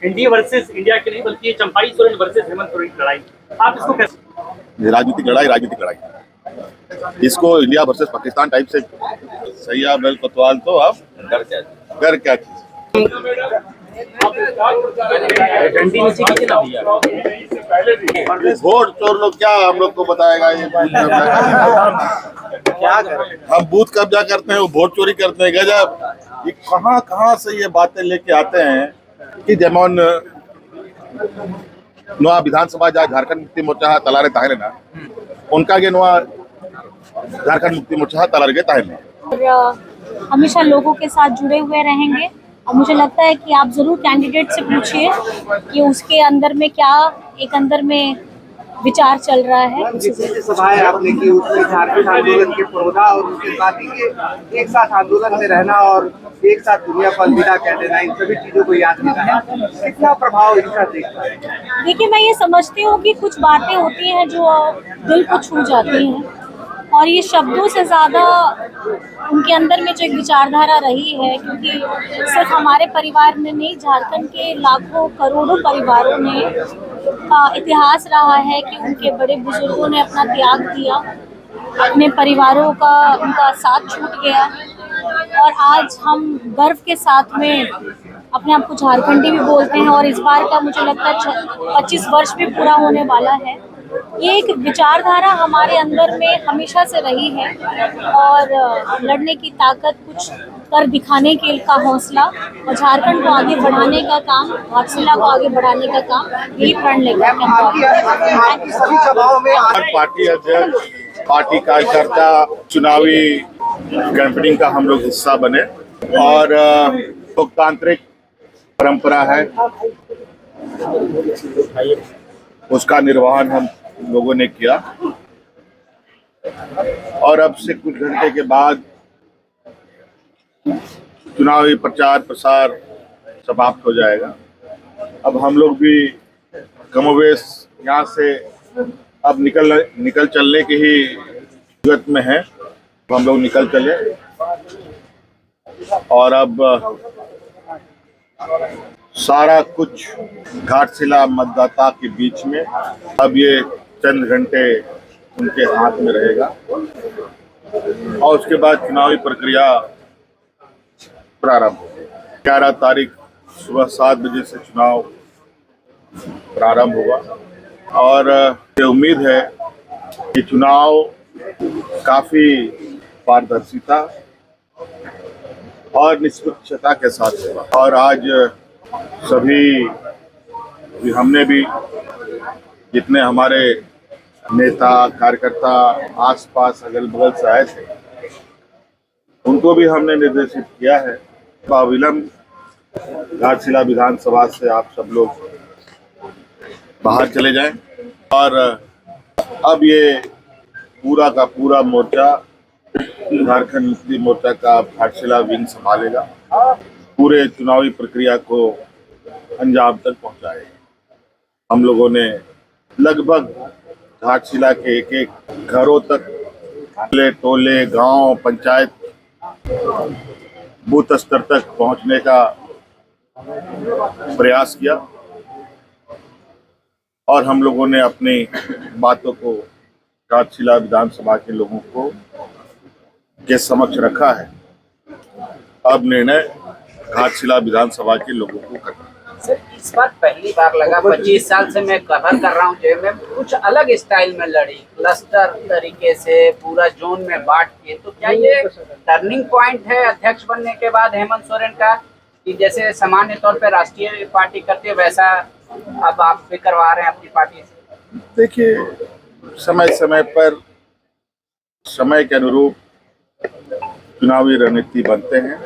India versus India की नहीं बल्कि ये चंपाई सोरेन वर्सेस हेमंत सोरेन की लड़ाई, आप इसको कैसे? राजनीतिक लड़ाई इसको इंडिया वर्सेस पाकिस्तान टाइप से सैया बेल कोतवाल तो अब कर क्या चीज वोट चोर लोग क्या हम लोग को बताएगा ये क्या करें? हम बूथ कब्जा करते हैं, वो वोट चोरी करते हैं। गजब, ये कहाँ से ये बातें लेके आते हैं कि जेमन नवा विधानसभा जा झारखंड मुक्ति मोर्चा तलारे ताहले ना उनका के नवा झारखंड मुक्ति मोर्चा तलारे ताहले और हमेशा लोगों के साथ जुड़े हुए रहेंगे। और मुझे लगता है कि आप जरूर कैंडिडेट से पूछिए कि उसके अंदर में क्या एक अंदर में विचार चल रहा है। सभाएं आपने की उसमें झारखंड आंदोलन के प्रोधा और उसके साथ ही एक साथ आंदोलन में रहना और एक साथ दुनिया को अलविदा कह देना, इन सभी चीजों को याद करना है, कितना प्रभाव इनका देखता है? देखिए, मैं ये समझती हूँ कि कुछ बातें होती हैं जो दिल को छू जाती हैं और ये शब्दों से ज़्यादा उनके अंदर में जो एक विचारधारा रही है, क्योंकि सिर्फ हमारे परिवार में नहीं, झारखंड के लाखों करोड़ों परिवारों ने का इतिहास रहा है कि उनके बड़े बुजुर्गों ने अपना त्याग दिया, अपने परिवारों का उनका साथ छूट गया और आज हम गर्व के साथ में अपने आप को झारखंडी भी बोलते हैं। और इस बार का मुझे लगता है 25 वर्ष भी पूरा होने वाला है। ये एक विचारधारा हमारे अंदर में हमेशा से रही है और लड़ने की ताकत, कुछ कर दिखाने के का हौसला और झारखंड को आगे बढ़ाने का काम, घाटशिला को आगे बढ़ाने का काम, यही प्रण लेकर पार्टी अध्यक्ष, पार्टी कार्यकर्ता चुनावी कैंपेनिंग का हम लोग हिस्सा बने और लोकतांत्रिक परंपरा है, उसका निर्वहन हम लोगों ने किया और अब से कुछ घंटे के बाद चुनावी प्रचार प्रसार समाप्त हो जाएगा। अब हम लोग भी कमोवेश यहाँ से अब निकल चलने की ही जरूरत में है। हम लोग निकल चले और अब सारा कुछ घाटशिला मतदाता के बीच में अब ये चंद घंटे उनके हाथ में रहेगा और उसके बाद चुनावी प्रक्रिया प्रारंभ होगी। 11 तारीख सुबह 7 बजे से चुनाव प्रारंभ होगा और ये उम्मीद है कि चुनाव काफी पारदर्शिता और निष्पक्षता के साथ होगा। और आज हमने भी जितने हमारे नेता कार्यकर्ता आसपास अगल बगल से आए थे, उनको भी हमने निर्देशित किया है अविलंब घाटशिला विधानसभा से आप सब लोग बाहर चले जाएं। और अब ये पूरा का पूरा मोर्चा झारखंड मुक्ति मोर्चा का घाटशिला विंग संभालेगा, पूरे चुनावी प्रक्रिया को अंजाम तक पहुंचाएगा। हम लोगों ने लगभग घाटशिला के एक एक घरों तक, टोले, गांव, पंचायत, बूथ स्तर तक पहुंचने का प्रयास किया और हम लोगों ने अपनी बातों को घाटशिला विधानसभा के लोगों को के समक्ष रखा है। अब निर्णय घाटशिला विधानसभा के लोगों को करना। सर, इस बार पहली बार लगा, 25 साल से मैं कवर कर रहा हूँ जो मैं कुछ अलग स्टाइल में लड़ी, क्लस्टर तरीके से पूरा जोन में बांट के, तो क्या ये टर्निंग पॉइंट है अध्यक्ष बनने के बाद हेमंत सोरेन का, कि जैसे सामान्य तौर पे राष्ट्रीय पार्टी करती है वैसा अब आप भी करवा रहे हैं अपनी पार्टी से? देखिए, समय समय पर समय के अनुरूप चुनावी रणनीति बनते हैं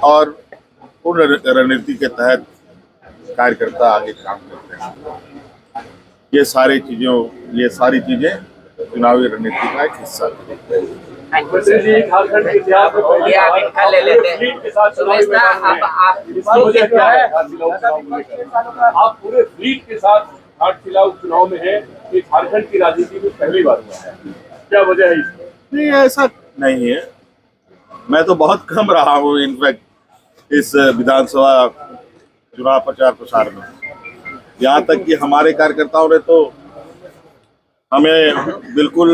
और उन रणनीति के तहत कार्यकर्ता आगे काम करते हैं। ये सारी चीजें चुनावी रणनीति का एक हिस्सा है। आप पूरे फ्लीट के साथ घाटशिला चुनाव में है, ये झारखंड की राजनीति में पहली बार हुआ है, क्या वजह है इसकी? नहीं, ऐसा नहीं है, मैं तो बहुत कम रहा हूँ इनफैक्ट इस विधानसभा चुनाव प्रचार प्रसार में। यहाँ तक कि हमारे कार्यकर्ताओं ने तो हमें बिल्कुल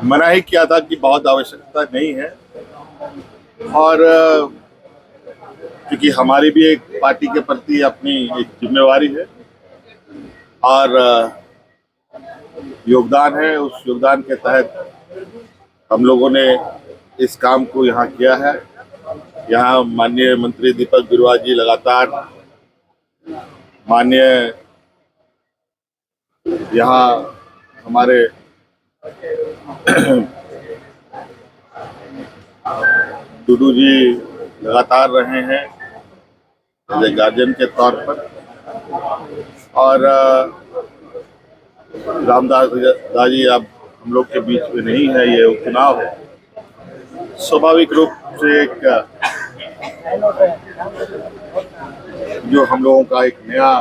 मना ही किया था कि बहुत आवश्यकता नहीं है, और क्योंकि हमारी भी एक पार्टी के प्रति अपनी एक जिम्मेवारी है और योगदान है। उस योगदान के तहत हम लोगों ने इस काम को यहाँ किया है। यहाँ माननीय मंत्री दीपक बिरुआ जी लगातार माननीय यहाँ हमारे टूडू जी लगातार रहे हैं गार्जियन के तौर पर, और रामदास दाजी अब हम लोग के बीच में नहीं है, ये उपचुनाव है। स्वाभाविक रूप से एक जो हम लोगों का एक नया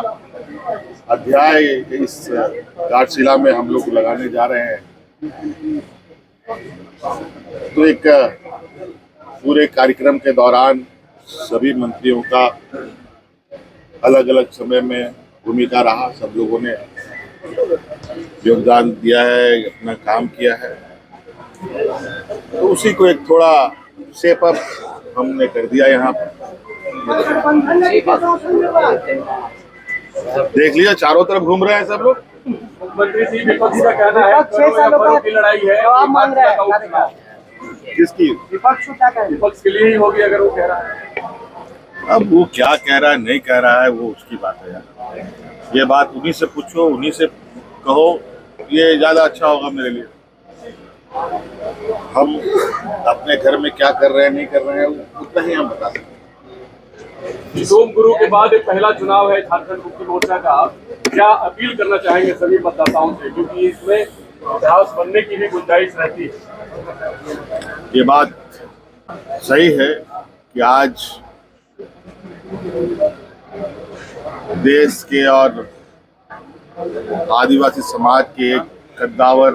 अध्याय इस घाटशिला में हम लोग लगाने जा रहे हैं, तो एक पूरे कार्यक्रम के दौरान सभी मंत्रियों का अलग अलग समय में भूमिका रहा। सब लोगों ने योगदान दिया है, अपना काम किया है, तो उसी को एक थोड़ा शेप अप हमने कर दिया यहाँ पर। देख लिया चारों तरफ घूम रहे हैं सब लोग। मुख्यमंत्री जी विपक्ष का कहना है 6 सालों का की लड़ाई है, जवाब मांग रहा है। किसकी? विपक्ष क्या कह विपक्ष के लिए ही होगी अगर वो कह रहा है। अब वो क्या कह रहा है नहीं कह रहा है वो उसकी बात है यार। ये बात उन्हीं से पूछो, उन्हीं से कहो, ये ज्यादा अच्छा होगा मेरे लिए। हम अपने घर में क्या कर रहे हैं नहीं कर रहे हैं उतना ही हम बता सकते हैं। सोम गुरु के बाद एक पहला चुनाव है झारखंड मुक्ति मोर्चा का, क्या अपील करना चाहेंगे सभी मतदाताओं से, क्योंकि इसमें इतिहास बनने की भी गुंजाइश रहती है। ये बात सही है कि आज देश के और आदिवासी समाज के एक कद्दावर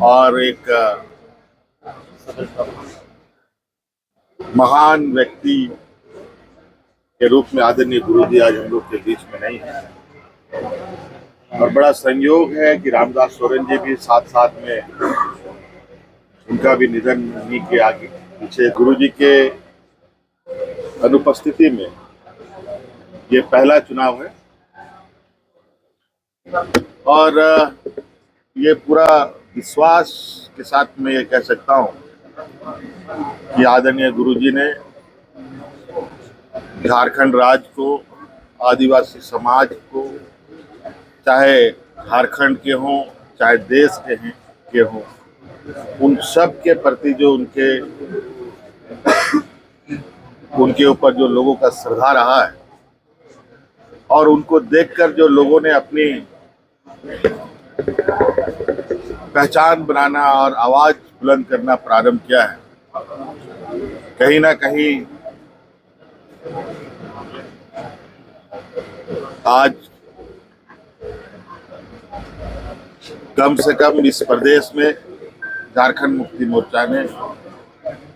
और एक महान व्यक्ति के रूप में आदरणीय गुरुजी आज हम लोग के बीच में नहीं है, और बड़ा संयोग है कि रामदास सोरेन जी भी साथ साथ में उनका भी निधन नहीं के आगे पीछे। गुरुजी के अनुपस्थिति में ये पहला चुनाव है, और ये पूरा विश्वास के साथ मैं ये कह सकता हूँ कि आदरणीय गुरुजी ने झारखंड राज्य को, आदिवासी समाज को, चाहे झारखंड के हों चाहे देश के हों, उन सब के प्रति जो उनके ऊपर जो लोगों का श्रद्धा रहा है, और उनको देखकर जो लोगों ने अपनी पहचान बनाना और आवाज बुलंद करना प्रारंभ किया है, कहीं ना कहीं आज कम से कम इस प्रदेश में झारखंड मुक्ति मोर्चा ने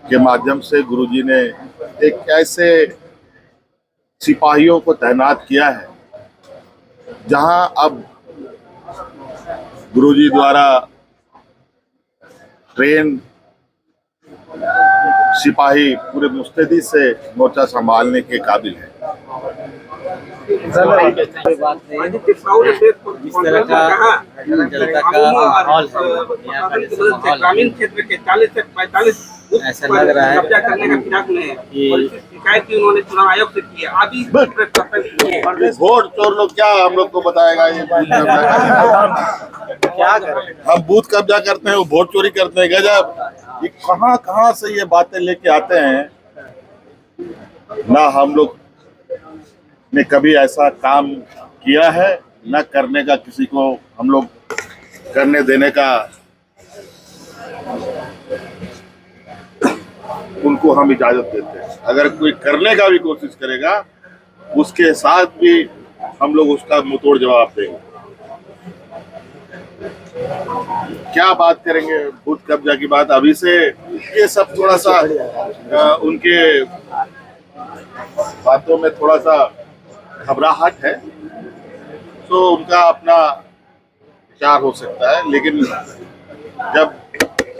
के माध्यम से गुरुजी ने एक ऐसे सिपाहियों को तैनात किया है जहां अब गुरुजी द्वारा ट्रेन सिपाही पूरे मुस्तैदी से मोर्चा संभालने के काबिल है। बात नहीं, इस तरह का जनता का माहौल है यहाँ का, जैसे माहौल है। ग्रामीण क्षेत्र के 40 से 45 ऐसा लग रहा है कब्जा करने का फिराक में है, कि और इसी शिकायत भी उन्होंने चुनाव आयोग से की है। अभी वोट चोर लोग क्या हम लोग को बताएगा ये क्या करें? हम बूथ कब्जा करते हैं, वो वोट चोरी करते हैं। गजब, ये कहाँ से ये बातें लेके आते हैं। ना हम लोग ने कभी ऐसा काम किया है, न करने का किसी को हम लोग करने देने का उनको हम इजाजत देते हैं। अगर कोई करने का भी कोशिश करेगा उसके साथ भी हम लोग उसका मुंहतोड़ जवाब देंगे। क्या बात करेंगे बूथ कब्जा की बात अभी से। ये सब थोड़ा सा उनके बातों में थोड़ा सा घबराहट है, तो उनका अपना विचार हो सकता है, लेकिन जब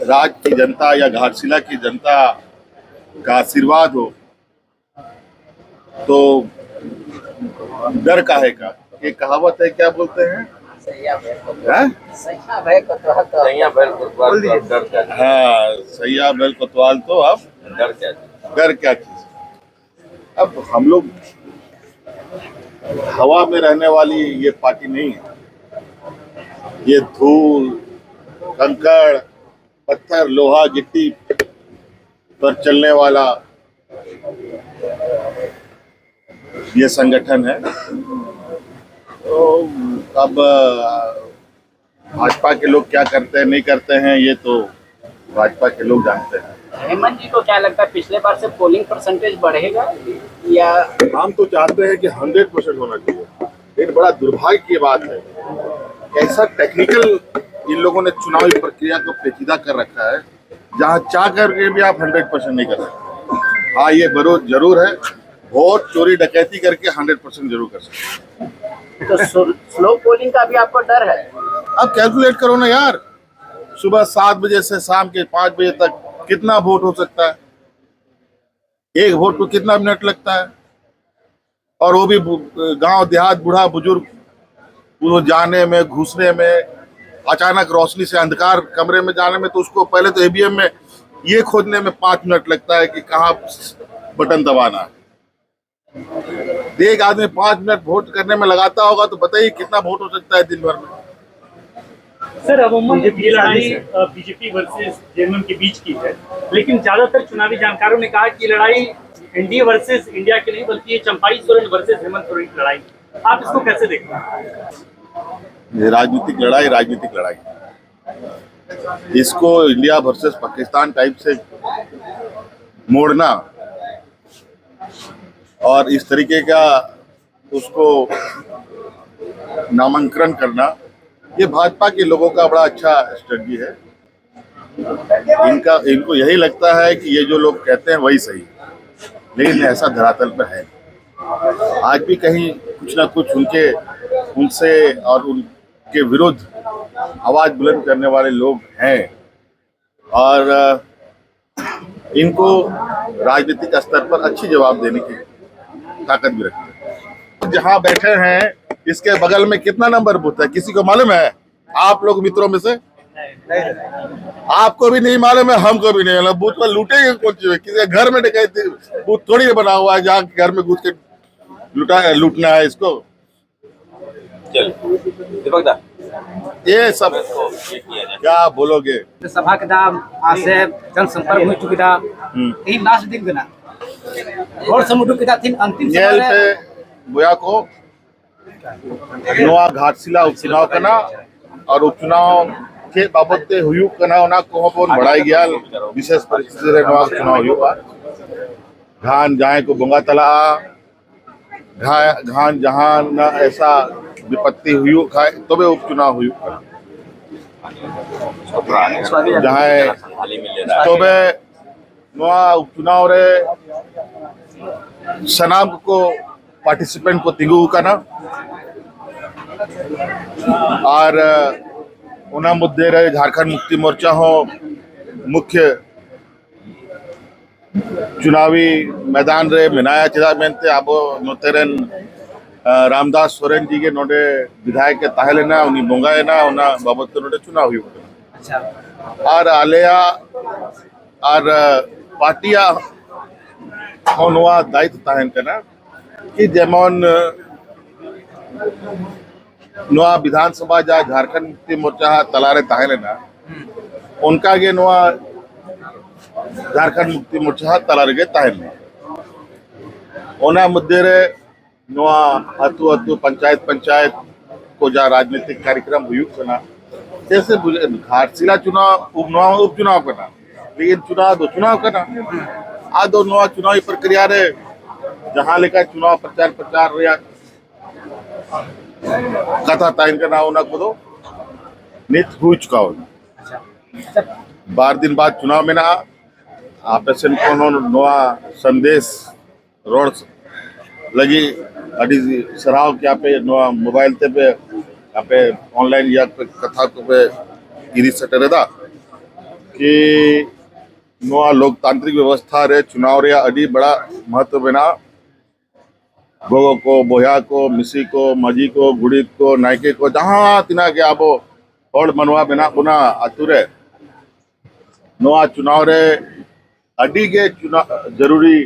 राज्य की जनता या घाटशिला की जनता का आशीर्वाद हो तो डर काहे का। एक कहावत है, क्या बोलते हैं, सैया बैल हैं? सैया बैल कोतवाल तो हाँ, सैया बैल कोतवाल तो अब डर क्या चीज। अब हम लोग हवा में रहने वाली ये पार्टी नहीं है। ये धूल, कंकड़, पत्थर, लोहा, गिट्टी पर चलने वाला ये संगठन है। तो अब भाजपा के लोग क्या करते हैं नहीं करते हैं ये तो भाजपा के लोग जानते हैं। हेमंत जी को क्या लगता है पिछले बार से पोलिंग परसेंटेज बढ़ेगा या? हम तो चाहते हैं कि 100% होना चाहिए। एक बड़ा दुर्भाग्य की बात है, ऐसा टेक्निकल इन लोगों ने चुनावी प्रक्रिया को पेचीदा कर रखा है जहां चाह करके भी आप 100% नहीं कर सकते। हाँ, ये जरूर है, वोट चोरी डकैती करके 100% जरूर कर सकते। तो स्लो पोलिंग का भी आपको डर है? अब कैलकुलेट करो ना यार, सुबह 7 बजे से शाम के 5 बजे तक कितना वोट हो सकता है। एक वोट को कितना मिनट लगता है, और वो भी गांव देहात, बूढ़ा बुजुर्ग वो जाने में, घुसने में, अचानक रोशनी से अंधकार कमरे में जाने में, तो उसको पहले तो ईवीएम में ये खोजने में 5 मिनट लगता है कि कहाँ बटन दबाना है। एक आदमी 5 मिनट वोट करने में लगाता होगा तो बताइए कितना वोट हो सकता है दिन भर में। सर, अमूमन ये लड़ाई बीजेपी वर्सेस जेएमएम के बीच की है, लेकिन ज्यादातर चुनावी जानकारों ने कहा कि लड़ाई एनडीए वर्सेस इंडिया की नहीं बल्कि ये चंपाई सोरेन वर्सेस हेमंत सोरेन की लड़ाई। आप इसको कैसे देखते हैं? ये राजनीतिक लड़ाई, इसको इंडिया वर्सेस पाकिस्तान टाइप से मोड़ना और इस तरीके का उसको नामांकन करना, ये भाजपा के लोगों का बड़ा अच्छा स्ट्रेटजी है। इनको यही लगता है कि ये जो लोग कहते हैं वही सही, लेकिन ऐसा धरातल पर है। आज भी कहीं कुछ ना कुछ उनसे और उनके विरुद्ध आवाज बुलंद करने वाले लोग हैं, और इनको राजनीतिक स्तर पर अच्छी जवाब देने की ताकत भी रखते हैं। जहां बैठे हैं इसके बगल में कितना नंबर बूथ है, किसी को मालूम है? आप लोग मित्रों में से आपको भी नहीं मालूम है, हमको भी नहीं मालूम। बूथ पर लूटेंगे कौन चीज? किसी घर में डकैती बूथ थोड़ी बना हुआ है जहाँ घर में घुस के लूटना है इसको। ये सब क्या बोलोगे? सभा के दाम आज से जनसंपर्क हो चुकी था। यही लास्ट दिन बिना और समुद्र के दिन अंतिम जेल पे बुया को नोआ घाटशिला उपचुनाव करना और उपचुनाव के बाबते हुयू करना होना को अपन बढ़ाई गया विशेष परिस्थिति रे नोआ चुनाव हुयू बा। घान जाए को बोंगा तला घान जहां न ऐसा विपत्ति हुई खाए तो वे उपचुनाव हुई जहाँ तो वे नोआ उपचुनाव रे सनाम को पार्टिसिपेंट को तिगु करना और उना मुद्दे रे झारखंड मुक्ति मोर्चा हो मुख्य चुनावी मैदान रे मिनाया चेदा मेनते आबो नोतेरन रामदास सोरेन जी के नोडे विधायक के ताहेलेना उनी बोंगाएना उना बाबत नोडे चुनाव हुई। अच्छा और आलेया और पार्टिया होनवा दायित्व ताहेन करना कि जेमन नोआ विधानसभा जा झारखंड मुक्ति मोर्चा तलारे ताहेलेना उनका के नोआ झारखंड मुक्ति मोर्चा तलारे के ताहेलेना ओना मुद्दे रे नोआ हतु हतु पंचायत को जा राजनीतिक कार्यक्रम हुई करना जैसे घाटशिला चुनाव उपचुनाव करना, लेकिन चुनाव करना आ दो नोआ चुनावी प्रक्रिया रे जहां लेकर चुनाव प्रचार या कथा ताइन करना होना को दो नित हो चुका हो अच्छा 12 दिन बाद चुनाव में ना आप को नवा संदेश रोड लगी अड़ी सराव के आप नवा मोबाइल ते पे आप ऑनलाइन या कथा को पे इरी सटरे दा कि नवा लोकतांत्रिक व्यवस्था रे चुनाव रे अड़ी बड़ा महत्व बेना गोगो को बोया को मिसी को मजी को गुड़ित को नायके को जहाँ तिना के आबो हड़ मनवा बेना बुना आतुरे नवा चुनाव रे अड़ी के चुनाव जरूरी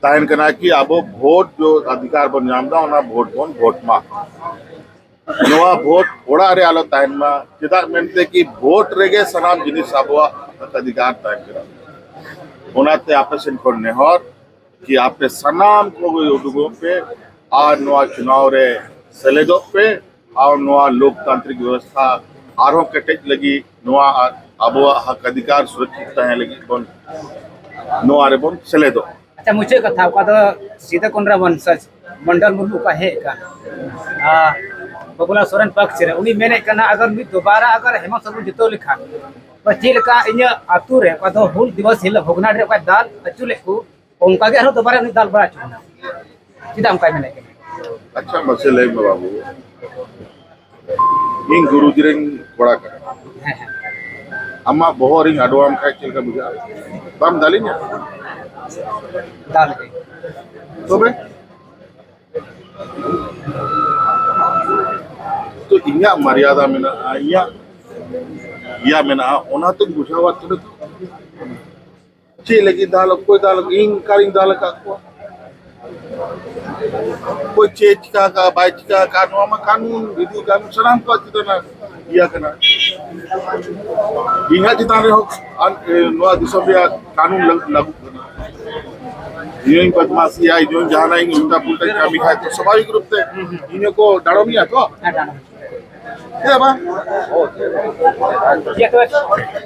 ताहन कना कि आबो वोट जो अधिकार बन जामदा ओना वोट बन वोट मा नवा वोट ओड़ा रे आलो ताहन मा चिदा मेनते कि वोट रेगे सनाम जिनिस आबो अधिकार ताहन करा ओनाते आपे सेन को नेहर कि आपे सनाम को उदुगो पे आ नवा चुनाव रे सेलेदो पे आ नवा लोकतांत्रिक व्यवस्था आरो कटेज लगी नवा आबो हक अधिकार सुरक्षित ताहे लगी बन नवा रे बन सेलेदो अच्छा मुझे कथा का तो सीधा कोनरा वंशज मंडल मुर्मू का है का बबुला सोरेन पक्ष रे उनी मेने कना अगर मी दोबारा अगर हेमंत सोरेन जितो लिखा पचिल का इन आतु रे का तो हुल दिवस हिल भोगना रे का दाल अचुले को उनका के दोबारा उनी दाल बड़ा चुना सीधा उनका मेने अच्छा मसले में बाबू इन गुरुजी रे बड़ा कर अम्मा बोहरिंग अडवाम का चल का बुझा बम दालिन दाल गई तो बे तो इन्या मर्यादा में ना या में ना ओना तो बुझावा तो चे लगी दाल कोई दाल इन कारिंग दाल का कोई चेज का बाइच का कानून विधि कानून सलाम को तो ना या करना इंगा जिता रे हो नवा दिसम या कानून लागू करना इन बदमाशी आई जो जहां नहीं उल्टा पुल्टा काम खाए तो स्वाभाविक रूप से इन्हें को डरो नहीं आतो ये बा ये तो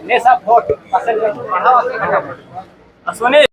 ने सब वोट असल में बढ़ावा से घटा